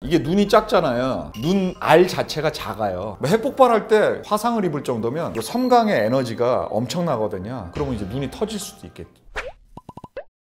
이게 눈이 작잖아요. 눈 알 자체가 작아요. 핵폭발할 때 화상을 입을 정도면 섬광의 에너지가 엄청나거든요. 그러면 이제 눈이 터질 수도 있겠죠.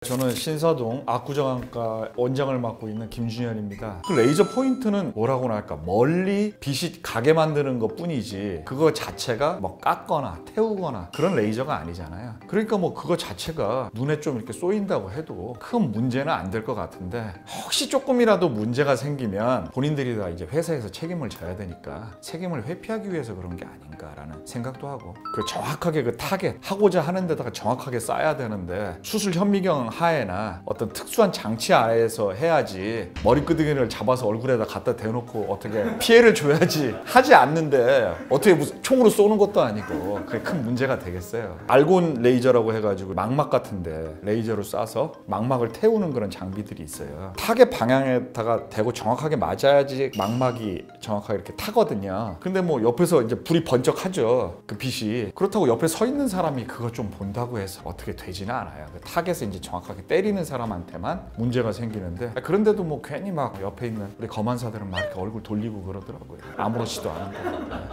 저는 신사동 압구정안과 원장을 맡고 있는 김준현입니다. 그 레이저 포인트는 뭐라고나 할까, 멀리 빛이 가게 만드는 것 뿐이지 그거 자체가 뭐 깎거나 태우거나 그런 레이저가 아니잖아요. 그러니까 뭐 그거 자체가 눈에 좀 이렇게 쏘인다고 해도 큰 문제는 안 될 것 같은데, 혹시 조금이라도 문제가 생기면 본인들이 다 이제 회사에서 책임을 져야 되니까 책임을 회피하기 위해서 그런 게 아닌가라는 생각도 하고, 그 정확하게 그 타겟 하고자 하는 데다가 정확하게 쏴야 되는데 수술 현미경 하에나 어떤 특수한 장치 아래에서 해야지 머리끄댕이를 잡아서 얼굴에다 갖다 대놓고 어떻게 피해를 줘야지 하지 않는데, 어떻게 무슨 총으로 쏘는 것도 아니고 그게 큰 문제가 되겠어요. 알곤 레이저라고 해가지고 망막 같은데 레이저로 쏴서 망막을 태우는 그런 장비들이 있어요. 타겟 방향에다가 대고 정확하게 맞아야지 망막이 정확하게 이렇게 타거든요. 근데 뭐 옆에서 이제 불이 번쩍하죠, 그 빛이. 그렇다고 옆에 서 있는 사람이 그거 좀 본다고 해서 어떻게 되지는 않아요. 그 타겟에 이제 정확하게 때리는 사람한테만 문제가 생기는데, 그런데도 뭐 괜히 막 옆에 있는 우리 검안사들은 막 이렇게 얼굴 돌리고 그러더라고요. 아무렇지도 않은데.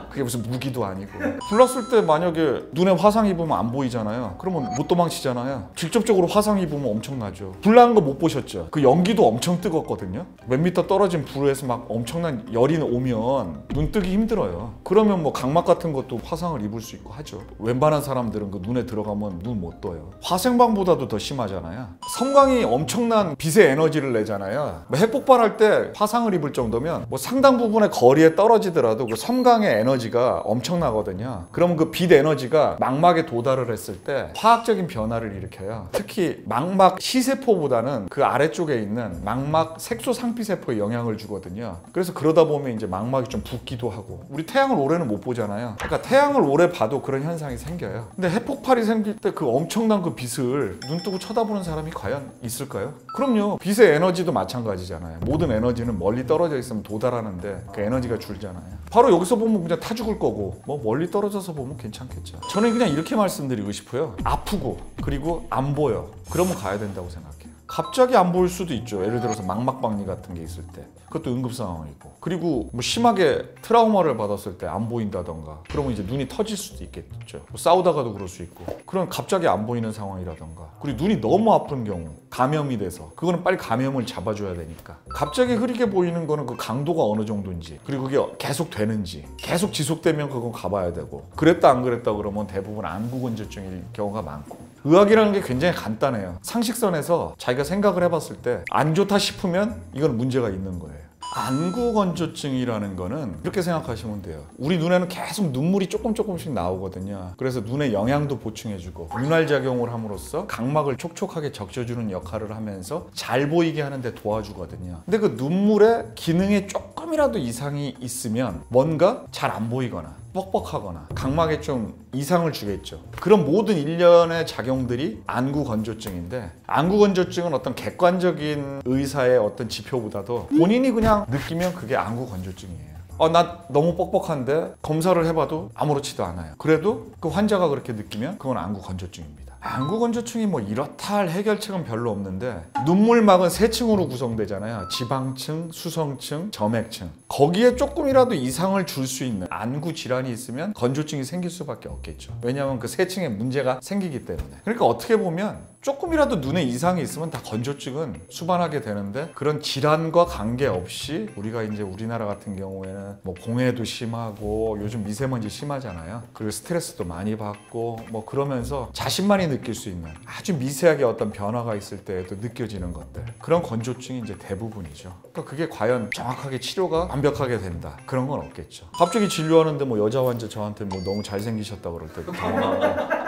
그게 무슨 무기도 아니고. 불났을 때 만약에 눈에 화상 입으면 안 보이잖아요. 그러면 못 도망치잖아요. 직접적으로 화상 입으면 엄청나죠. 불난 거 못 보셨죠? 그 연기도 엄청 뜨겁거든요. 몇 미터 떨어진 불에서 막 엄청난 열이 오면 눈 뜨기 힘들어요. 그러면 뭐 각막 같은 것도 화상을 입을 수 있고 하죠. 웬만한 사람들은 그 눈에 들어가면 눈 못 떠요. 화생방보다도 더 심하잖아요. 섬광이 엄청난 빛의 에너지를 내잖아요. 핵폭발할 때 화상을 입을 정도면 뭐 상당 부분의 거리에 떨어지더라도 그 섬광의 에너지가 엄청나거든요. 그러면 그 빛 에너지가 망막에 도달을 했을 때 화학적인 변화를 일으켜요. 특히 망막 시세포보다는 그 아래쪽에 있는 망막 색소 상피세포에 영향을 주거든요. 그래서 그러다 보면 이제 망막이 좀 붓기도 하고, 우리 태양을 올해는 못 보잖아요. 그러니까 태양을 오래 봐도 그런 현상이 생겨요. 근데 핵폭발이 생길 때 그 엄청난 그 빛을 눈 뜨고 쳐다보는 사람이 과연 있을까요? 그럼요. 빛의 에너지도 마찬가지잖아요. 모든 에너지는 멀리 떨어져 있으면 도달하는데 그 에너지가 줄잖아요. 바로 여기서 보면 그냥 타 죽을 거고, 뭐 멀리 떨어져서 보면 괜찮겠죠. 저는 그냥 이렇게 말씀드리고 싶어요. 아프고 그리고 안 보여, 그러면 가야 된다고 생각해요. 갑자기 안 보일 수도 있죠. 예를 들어서 망막박리 같은 게 있을 때, 그것도 응급 상황이고, 그리고 뭐 심하게 트라우마를 받았을 때 안 보인다던가, 그러면 이제 눈이 터질 수도 있겠죠. 뭐 싸우다가도 그럴 수 있고, 그럼 갑자기 안 보이는 상황이라던가, 그리고 눈이 너무 아픈 경우, 감염이 돼서 그거는 빨리 감염을 잡아줘야 되니까. 갑자기 흐리게 보이는 거는 그 강도가 어느 정도인지, 그리고 그게 계속 되는지, 계속 지속되면 그건 가봐야 되고, 그랬다 안 그랬다 그러면 대부분 안구건조증일 경우가 많고. 의학이라는 게 굉장히 간단해요. 상식선에서 자기가 생각을 해봤을 때 안 좋다 싶으면 이건 문제가 있는 거예요. 안구건조증이라는 거는 이렇게 생각하시면 돼요. 우리 눈에는 계속 눈물이 조금씩 나오거든요. 그래서 눈에 영양도 보충해주고 윤활작용을 함으로써 각막을 촉촉하게 적셔주는 역할을 하면서 잘 보이게 하는데 도와주거든요. 근데 그 눈물의 기능에 조금이라도 이상이 있으면 뭔가 잘 안 보이거나 뻑뻑하거나 각막에 좀 이상을 주겠죠. 그런 모든 일련의 작용들이 안구건조증인데, 안구건조증은 어떤 객관적인 의사의 어떤 지표보다도 본인이 그냥 느끼면 그게 안구건조증이에요. 나 너무 뻑뻑한데 검사를 해봐도 아무렇지도 않아요. 그래도 그 환자가 그렇게 느끼면 그건 안구건조증입니다. 안구건조증이 뭐 이렇다 할 해결책은 별로 없는데, 눈물막은 세 층으로 구성되잖아요. 지방층, 수성층, 점액층. 거기에 조금이라도 이상을 줄 수 있는 안구 질환이 있으면 건조증이 생길 수밖에 없겠죠. 왜냐하면 그 세 층에 문제가 생기기 때문에. 그러니까 어떻게 보면 조금이라도 눈에 이상이 있으면 다 건조증은 수반하게 되는데, 그런 질환과 관계없이 우리가 이제 우리나라 같은 경우에는 뭐 공해도 심하고 요즘 미세먼지 심하잖아요. 그리고 스트레스도 많이 받고 뭐 그러면서 자신만이 느낄 수 있는 아주 미세하게 어떤 변화가 있을 때에도 느껴지는 것들, 그런 건조증이 이제 대부분이죠. 그러니까 그게 과연 정확하게 치료가 완벽하게 된다, 그런 건 없겠죠. 갑자기 진료하는데 뭐 여자 환자 저한테 뭐 너무 잘생기셨다 그럴 때도 당황하고.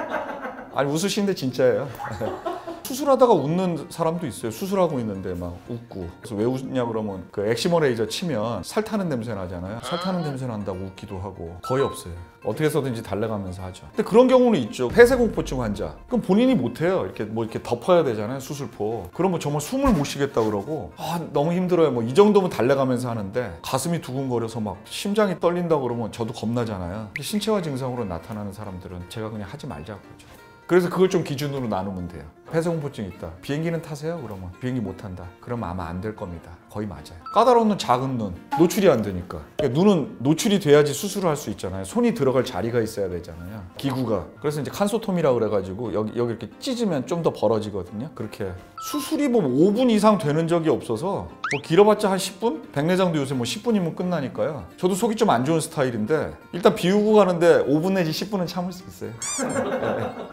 아니 웃으시는데 진짜예요. 수술하다가 웃는 사람도 있어요. 수술하고 있는데 막 웃고. 그래서 왜 웃냐 그러면 그 엑시머 레이저 치면 살 타는 냄새 나잖아요. 살 타는 냄새 난다고 웃기도 하고. 거의 없어요. 어떻게 해서든지 달래가면서 하죠. 근데 그런 경우는 있죠. 폐쇄공포증 환자. 그럼 본인이 못해요. 이렇게 뭐 이렇게 덮어야 되잖아요, 수술포. 그러면 정말 숨을 못 쉬겠다 그러고, 너무 힘들어요. 뭐 이 정도면 달래가면서 하는데 가슴이 두근거려서 막 심장이 떨린다 그러면 저도 겁나잖아요. 신체화 증상으로 나타나는 사람들은 제가 그냥 하지 말자고 그러죠. 그래서 그걸 좀 기준으로 나누면 돼요. 폐쇄공포증 있다. 비행기는 타세요? 그러면 비행기 못 탄다. 그러면 아마 안 될 겁니다. 거의 맞아요. 까다로운 눈, 작은 눈, 노출이 안 되니까. 그러니까 눈은 노출이 돼야지 수술을 할 수 있잖아요. 손이 들어갈 자리가 있어야 되잖아요. 기구가. 그래서 이제 칸소톰이라고 그래가지고 여기 이렇게 찢으면 좀 더 벌어지거든요. 그렇게 수술이 뭐 5분 이상 되는 적이 없어서 뭐 길어봤자 한 10분? 백내장도 요새 뭐 10분이면 끝나니까요. 저도 속이 좀 안 좋은 스타일인데 일단 비우고 가는데 5분 내지 10분은 참을 수 있어요.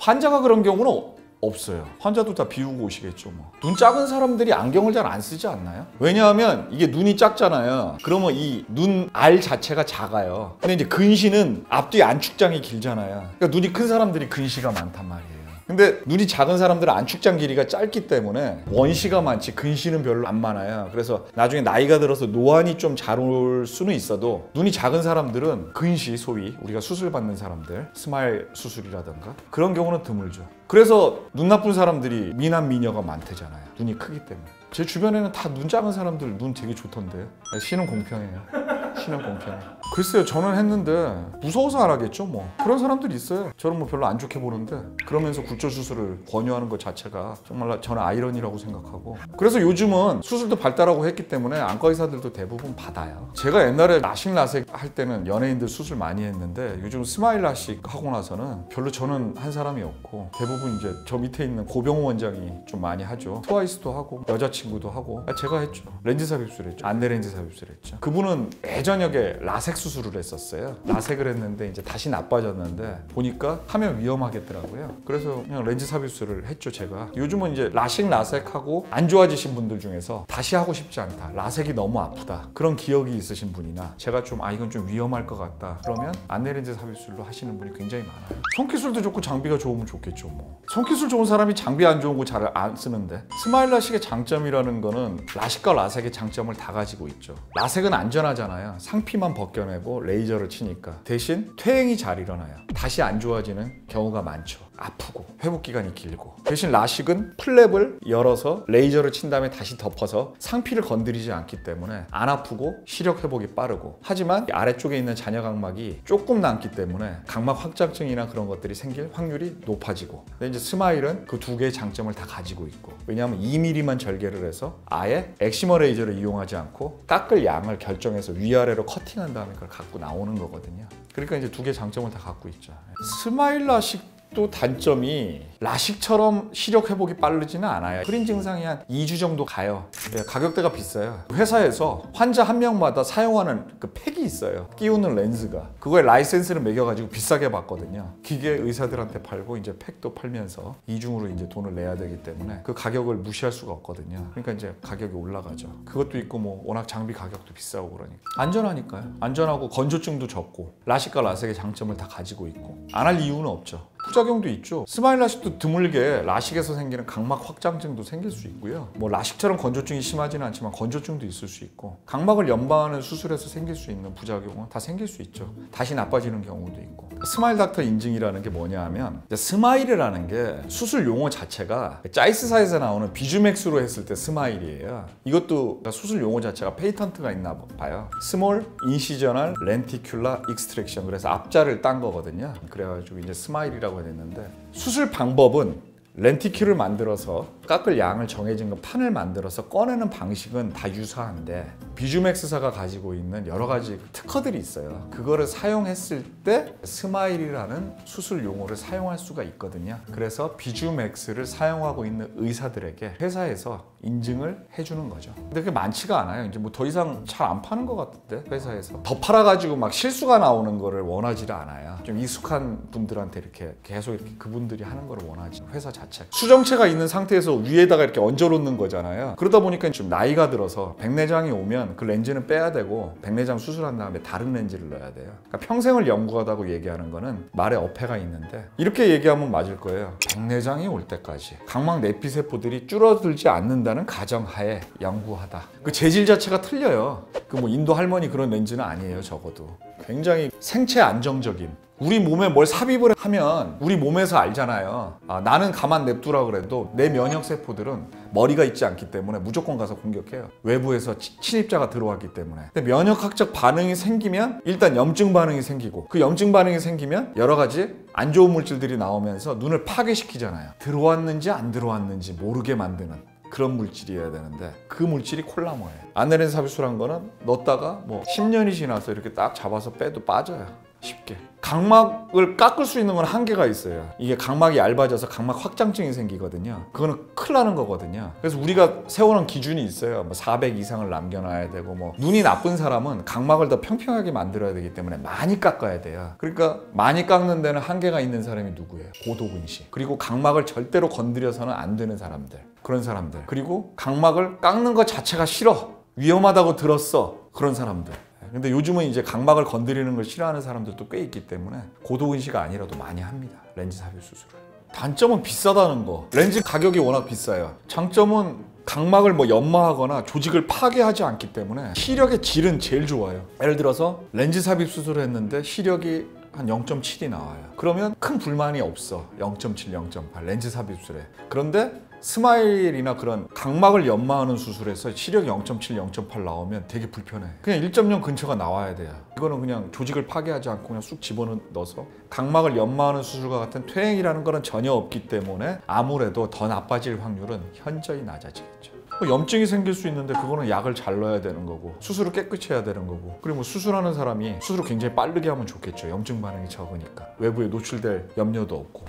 환자가 그런 경우는 없어요. 환자도 다 비우고 오시겠죠 뭐. 눈 작은 사람들이 안경을 잘 안 쓰지 않나요? 왜냐하면 이게 눈이 작잖아요. 그러면 이 눈 알 자체가 작아요. 근데 이제 근시는 앞뒤 안축장이 길잖아요. 그러니까 눈이 큰 사람들이 근시가 많단 말이에요. 근데 눈이 작은 사람들은 안축장 길이가 짧기 때문에 원시가 많지 근시는 별로 안 많아요. 그래서 나중에 나이가 들어서 노안이 좀 잘 올 수는 있어도 눈이 작은 사람들은 근시, 소위 우리가 수술 받는 사람들, 스마일 수술이라든가 그런 경우는 드물죠. 그래서 눈 나쁜 사람들이 미남 미녀가 많대잖아요. 눈이 크기 때문에. 제 주변에는 다 눈 작은 사람들 눈 되게 좋던데요. 신은 공평해요. 신은 공평해. 글쎄요, 저는 했는데 무서워서 안 하겠죠 뭐. 그런 사람들이 있어요. 저는 뭐 별로 안 좋게 보는데 그러면서 굴절 수술을 권유하는 것 자체가 정말 저는 아이러니라고 생각하고, 그래서 요즘은 수술도 발달하고 했기 때문에 안과 의사들도 대부분 받아요. 제가 옛날에 라식 라섹 할 때는 연예인들 수술 많이 했는데 요즘 스마일 라식 하고 나서는 별로 저는 한 사람이 없고 대부분 이제 저 밑에 있는 고병호 원장이 좀 많이 하죠. 트와이스도 하고 여자친구도 하고 제가 했죠. 렌즈 삽입술 했죠. 안내 렌즈 삽입술 했죠. 그분은 예전역에 라섹 수술을 했었어요. 라섹을 했는데 이제 다시 나빠졌는데 보니까 하면 위험하겠더라고요. 그래서 그냥 렌즈 삽입술을 했죠 제가. 요즘은 이제 라식 라섹하고 안 좋아지신 분들 중에서 다시 하고 싶지 않다, 라섹이 너무 아프다, 그런 기억이 있으신 분이나 제가 좀 이건 좀 위험할 것 같다 그러면 안내 렌즈 삽입술로 하시는 분이 굉장히 많아요. 손기술도 좋고 장비가 좋으면 좋겠죠 뭐. 손기술 좋은 사람이 장비 안 좋은 거 잘 안 쓰는데. 스마일 라식의 장점이라는 거는 라식과 라섹의 장점을 다 가지고 있죠. 라섹은 안전하잖아요. 상피만 벗겨내고 레이저를 치니까. 대신 퇴행이 잘 일어나요. 다시 안 좋아지는 경우가 많죠. 아프고 회복 기간이 길고. 대신 라식은 플랩을 열어서 레이저를 친 다음에 다시 덮어서 상피를 건드리지 않기 때문에 안 아프고 시력 회복이 빠르고, 하지만 아래쪽에 있는 잔여각막이 조금 남기 때문에 각막 확장증이나 그런 것들이 생길 확률이 높아지고. 근데 이제 스마일은 그 두 개의 장점을 다 가지고 있고, 왜냐하면 2mm만 절개를 해서 아예 엑시머 레이저를 이용하지 않고 깎을 양을 결정해서 위아래로 커팅한 다음에 그걸 갖고 나오는 거거든요. 그러니까 이제 두 개의 장점을 다 갖고 있죠. 스마일 라식 또 단점이 라식처럼 시력 회복이 빠르지는 않아요. 흐린 증상이 한 2주 정도 가요. 가격대가 비싸요. 회사에서 환자 한 명마다 사용하는 그 팩이 있어요. 끼우는 렌즈가. 그거에 라이센스를 매겨가지고 비싸게 받거든요. 기계 의사들한테 팔고 이제 팩도 팔면서 이중으로 이제 돈을 내야 되기 때문에 그 가격을 무시할 수가 없거든요. 그러니까 이제 가격이 올라가죠. 그것도 있고 뭐 워낙 장비 가격도 비싸고 그러니까. 안전하니까요. 안전하고 건조증도 적고 라식과 라섹의 장점을 다 가지고 있고 안 할 이유는 없죠. 부작용도 있죠. 스마일 라식도 드물게 라식에서 생기는 각막 확장증도 생길 수 있고요. 뭐 라식처럼 건조증이 심하지는 않지만 건조증도 있을 수 있고, 각막을 연방하는 수술에서 생길 수 있는 부작용은 다 생길 수 있죠. 다시 나빠지는 경우도 있고. 스마일 닥터 인증이라는 게 뭐냐 하면, 스마일이라는 게 수술 용어 자체가 짜이스사에서 나오는 비주맥스로 했을 때 스마일이에요. 이것도 수술 용어 자체가 페이턴트가 있나 봐요. 스몰 인시저널 렌티큘라 익스트랙션, 그래서 앞자를 딴 거거든요. 그래가지고 이제 스마일이라고 했는데, 수술 방법은 렌티큘을 만들어서 깎을 양을 정해진 거 판을 만들어서 꺼내는 방식은 다 유사한데 비주맥스사가 가지고 있는 여러 가지 특허들이 있어요. 그거를 사용했을 때 스마일이라는 수술 용어를 사용할 수가 있거든요. 그래서 비주맥스를 사용하고 있는 의사들에게 회사에서 인증을 해주는 거죠. 근데 그게 많지가 않아요. 이제 뭐 더 이상 잘 안 파는 것 같은데 회사에서. 더 팔아가지고 막 실수가 나오는 거를 원하지를 않아요. 좀 익숙한 분들한테 이렇게 계속 이렇게 그분들이 하는 걸 원하지. 회사 자체. 수정체가 있는 상태에서 위에다가 이렇게 얹어놓는 거잖아요. 그러다 보니까 좀 나이가 들어서 백내장이 오면 그 렌즈는 빼야 되고 백내장 수술한 다음에 다른 렌즈를 넣어야 돼요. 그러니까 평생을 연구하다고 얘기하는 거는 말에 어폐가 있는데, 이렇게 얘기하면 맞을 거예요. 백내장이 올 때까지 각막 내피세포들이 줄어들지 않는다는 가정하에 연구하다. 그 재질 자체가 틀려요. 그 뭐 인도 할머니 그런 렌즈는 아니에요. 적어도 굉장히 생체 안정적인 우리 몸에 뭘 삽입을 하면 우리 몸에서 알잖아요. 나는 가만 냅두라 그래도 내 면역세포들은 머리가 있지 않기 때문에 무조건 가서 공격해요. 외부에서 침입자가 들어왔기 때문에. 근데 면역학적 반응이 생기면 일단 염증 반응이 생기고, 그 염증 반응이 생기면 여러 가지 안 좋은 물질들이 나오면서 눈을 파괴시키잖아요. 들어왔는지 안 들어왔는지 모르게 만드는 그런 물질이어야 되는데, 그 물질이 콜라모예요. 아네렌 삽입수란 거는 넣었다가 뭐 10년이 지나서 이렇게 딱 잡아서 빼도 빠져요. 쉽게. 각막을 깎을 수 있는 건 한계가 있어요. 이게 각막이 얇아져서 각막 확장증이 생기거든요. 그거는 큰일 나는 거거든요. 그래서 우리가 세우는 기준이 있어요. 뭐 400 이상을 남겨놔야 되고, 뭐 눈이 나쁜 사람은 각막을 더 평평하게 만들어야 되기 때문에 많이 깎아야 돼요. 그러니까 많이 깎는 데는 한계가 있는 사람이 누구예요? 고도근시. 그리고 각막을 절대로 건드려서는 안 되는 사람들. 그런 사람들. 그리고 각막을 깎는 것 자체가 싫어. 위험하다고 들었어. 그런 사람들. 근데 요즘은 이제 각막을 건드리는 걸 싫어하는 사람들도 꽤 있기 때문에 고도근시가 아니라도 많이 합니다. 렌즈 삽입 수술을. 단점은 비싸다는 거. 렌즈 가격이 워낙 비싸요. 장점은 각막을 뭐 연마하거나 조직을 파괴하지 않기 때문에 시력의 질은 제일 좋아요. 예를 들어서 렌즈 삽입 수술을 했는데 시력이 한 0.7이 나와요. 그러면 큰 불만이 없어. 0.7, 0.8 렌즈 삽입술에. 그런데 스마일이나 그런 각막을 연마하는 수술에서 시력이 0.7, 0.8 나오면 되게 불편해. 그냥 1.0 근처가 나와야 돼요. 이거는 그냥 조직을 파괴하지 않고 그냥 쑥 집어넣어서. 각막을 연마하는 수술과 같은 퇴행이라는 거는 전혀 없기 때문에 아무래도 더 나빠질 확률은 현저히 낮아지겠죠. 염증이 생길 수 있는데 그거는 약을 잘 넣어야 되는 거고, 수술을 깨끗이 해야 되는 거고, 그리고 뭐 수술하는 사람이 수술을 굉장히 빠르게 하면 좋겠죠. 염증 반응이 적으니까. 외부에 노출될 염려도 없고.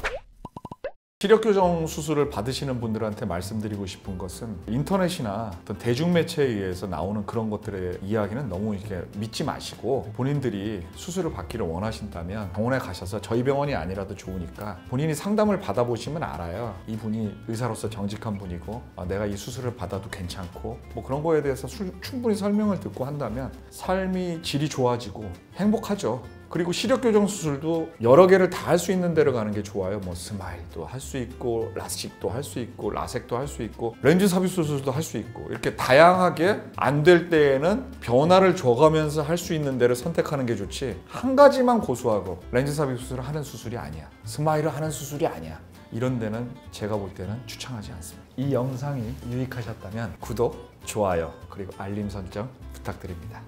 시력교정 수술을 받으시는 분들한테 말씀드리고 싶은 것은, 인터넷이나 어떤 대중매체에 의해서 나오는 그런 것들의 이야기는 너무 이렇게 믿지 마시고, 본인들이 수술을 받기를 원하신다면 병원에 가셔서, 저희 병원이 아니라도 좋으니까 본인이 상담을 받아보시면 알아요. 이분이 의사로서 정직한 분이고, 내가 이 수술을 받아도 괜찮고, 뭐 그런 거에 대해서 충분히 설명을 듣고 한다면 삶이 질이 좋아지고 행복하죠. 그리고 시력교정 수술도 여러 개를 다 할 수 있는 데로 가는 게 좋아요. 뭐 스마일도 할 수 있고, 라식도 할 수 있고, 라섹도 할 수 있고, 렌즈 삽입 수술도 할 수 있고, 이렇게 다양하게 안 될 때에는 변화를 줘가면서 할 수 있는 데를 선택하는 게 좋지, 한 가지만 고수하고 렌즈 삽입 수술을 하는 수술이 아니야, 스마일을 하는 수술이 아니야, 이런 데는 제가 볼 때는 추천하지 않습니다. 이 영상이 유익하셨다면 구독, 좋아요, 그리고 알림 설정 부탁드립니다.